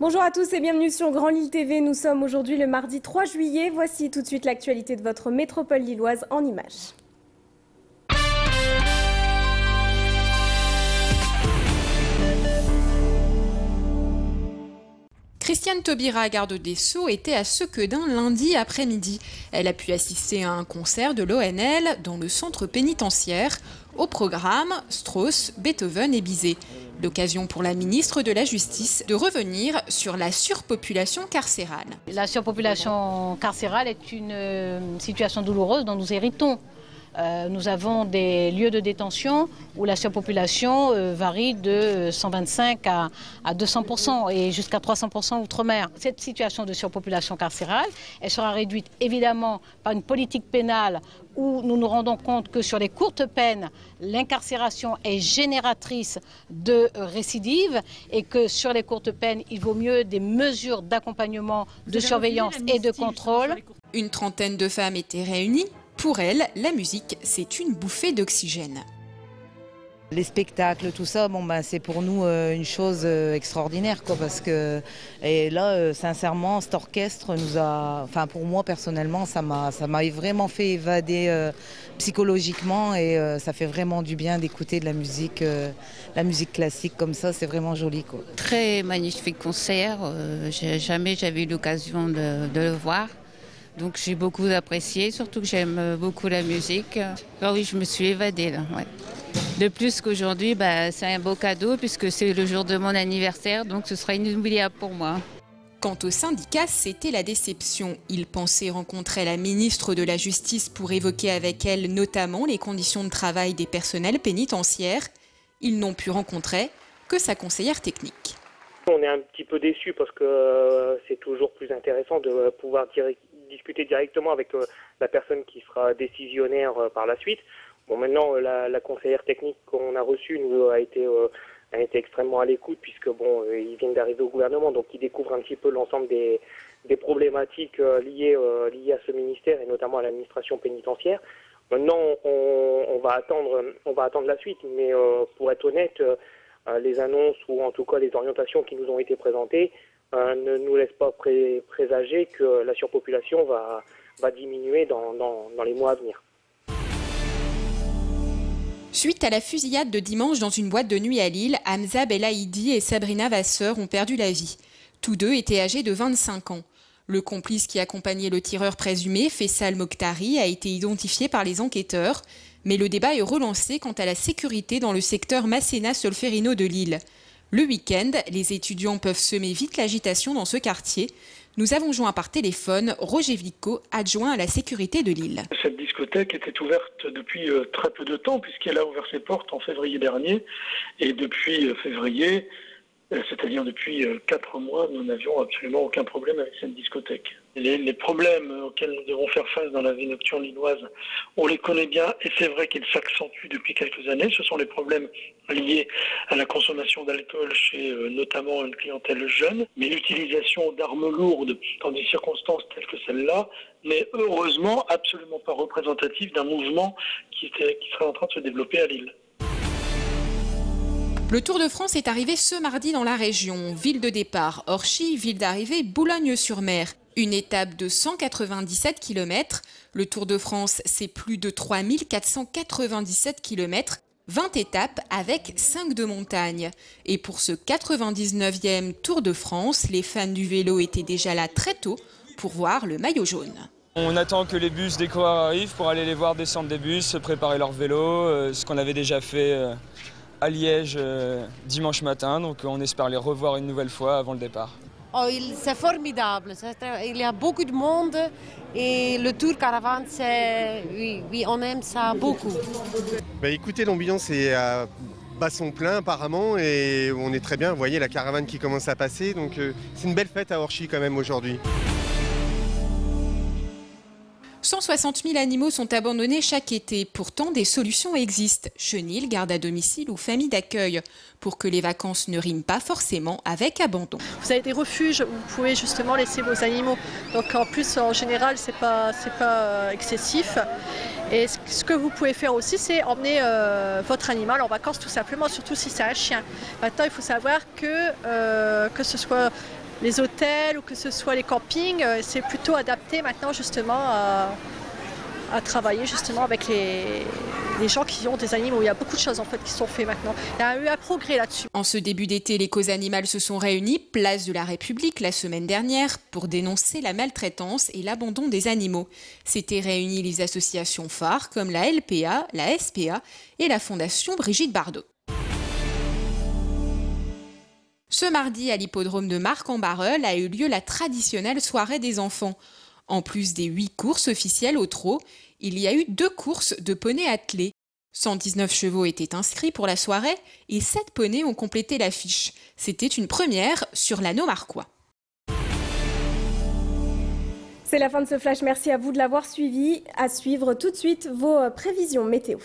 Bonjour à tous et bienvenue sur Grand Lille TV. Nous sommes aujourd'hui le mardi 3 juillet. Voici tout de suite l'actualité de votre métropole lilloise en images. Christiane Taubira, garde des Sceaux, était à Sequedin lundi après-midi. Elle a pu assister à un concert de l'ONL dans le centre pénitentiaire. Au programme, Strauss, Beethoven et Bizet. L'occasion pour la ministre de la Justice de revenir sur la surpopulation carcérale. La surpopulation carcérale est une situation douloureuse dont nous héritons. Nous avons des lieux de détention où la surpopulation varie de 125 à 200% et jusqu'à 300% outre-mer. Cette situation de surpopulation carcérale, elle sera réduite évidemment par une politique pénale où nous nous rendons compte que sur les courtes peines, l'incarcération est génératrice de récidives et que sur les courtes peines, il vaut mieux des mesures d'accompagnement, de surveillance et de contrôle. Une trentaine de femmes étaient réunies. Pour elle, la musique, c'est une bouffée d'oxygène. Les spectacles, tout ça, c'est pour nous une chose extraordinaire, parce que et là, sincèrement, cet orchestre nous a, pour moi personnellement, ça m'a vraiment fait évader psychologiquement et ça fait vraiment du bien d'écouter de la musique classique comme ça, c'est vraiment joli, quoi. Très magnifique concert, jamais j'avais eu l'occasion de le voir. Donc j'ai beaucoup apprécié, surtout que j'aime beaucoup la musique. Alors oui, je me suis évadée là. Ouais. De plus qu'aujourd'hui, c'est un beau cadeau puisque c'est le jour de mon anniversaire, donc ce sera inoubliable pour moi. Quant aux syndicats, c'était la déception. Ils pensaient rencontrer la ministre de la Justice pour évoquer avec elle notamment les conditions de travail des personnels pénitentiaires. Ils n'ont pu rencontrer que sa conseillère technique. On est un petit peu déçus parce que c'est toujours plus intéressant de pouvoir discuter directement avec la personne qui sera décisionnaire par la suite. Bon, maintenant, la conseillère technique qu'on a reçue nous a été extrêmement à l'écoute puisque ils viennent d'arriver au gouvernement, donc ils découvrent un petit peu l'ensemble des problématiques liées à ce ministère et notamment à l'administration pénitentiaire. Maintenant, on va attendre la suite, mais pour être honnête, les annonces ou en tout cas les orientations qui nous ont été présentées ne nous laissent pas présager que la surpopulation va diminuer dans les mois à venir. Suite à la fusillade de dimanche dans une boîte de nuit à Lille, Hamza Belaïdi et Sabrina Vasseur ont perdu la vie. Tous deux étaient âgés de 25 ans. Le complice qui accompagnait le tireur présumé, Faisal Mokhtari, a été identifié par les enquêteurs. Mais le débat est relancé quant à la sécurité dans le secteur Masséna-Solferino de Lille. Le week-end, les étudiants peuvent semer vite l'agitation dans ce quartier. Nous avons joint par téléphone Roger Vico, adjoint à la sécurité de Lille. Cette discothèque était ouverte depuis très peu de temps puisqu'elle a ouvert ses portes en février dernier. Et depuis février, c'est-à-dire depuis 4 mois, nous n'avions absolument aucun problème avec cette discothèque. Les problèmes auxquels nous devons faire face dans la vie nocturne lilloise, on les connaît bien et c'est vrai qu'ils s'accentuent depuis quelques années. Ce sont les problèmes liés à la consommation d'alcool chez notamment une clientèle jeune, mais l'utilisation d'armes lourdes dans des circonstances telles que celle-là n'est heureusement absolument pas représentative d'un mouvement qui serait en train de se développer à Lille. Le Tour de France est arrivé ce mardi dans la région. Ville de départ, Orchy, ville d'arrivée, Boulogne-sur-Mer. Une étape de 197 km. Le Tour de France, c'est plus de 3497 km. 20 étapes avec 5 de montagne. Et pour ce 99e Tour de France, les fans du vélo étaient déjà là très tôt pour voir le maillot jaune. On attend que les bus des coureurs arrivent pour aller les voir descendre des bus, préparer leur vélo, ce qu'on avait déjà fait à Liège dimanche matin, donc on espère les revoir une nouvelle fois avant le départ. Oh, c'est formidable, il y a beaucoup de monde et le Tour Caravane, oui, on aime ça beaucoup. Écoutez, l'ambiance est à basson plein apparemment et on est très bien, vous voyez la caravane qui commence à passer, donc c'est une belle fête à Orchy quand même aujourd'hui. 160 000 animaux sont abandonnés chaque été. Pourtant, des solutions existent. Chenil, garde à domicile ou famille d'accueil. Pour que les vacances ne riment pas forcément avec abandon. Vous avez des refuges où vous pouvez justement laisser vos animaux. Donc en plus, en général, c'est pas excessif. Et ce que vous pouvez faire aussi, c'est emmener votre animal en vacances tout simplement, surtout si c'est un chien. Maintenant, il faut savoir que ce soit les hôtels ou que ce soit les campings, c'est plutôt adapté maintenant justement à travailler justement avec les gens qui ont des animaux. Il y a beaucoup de choses en fait qui sont faites maintenant. Il y a eu un progrès là-dessus. En ce début d'été, les causes animales se sont réunies place de la République la semaine dernière pour dénoncer la maltraitance et l'abandon des animaux. S'étaient réunies les associations phares comme la LPA, la SPA et la Fondation Brigitte Bardot. Ce mardi, à l'hippodrome de Marcq-en-Barœul a eu lieu la traditionnelle soirée des enfants. En plus des 8 courses officielles au trot, il y a eu 2 courses de poneys attelés. 119 chevaux étaient inscrits pour la soirée et 7 poneys ont complété l'affiche. C'était une première sur l'anneau marquois. C'est la fin de ce flash, merci à vous de l'avoir suivi. À suivre tout de suite vos prévisions météo.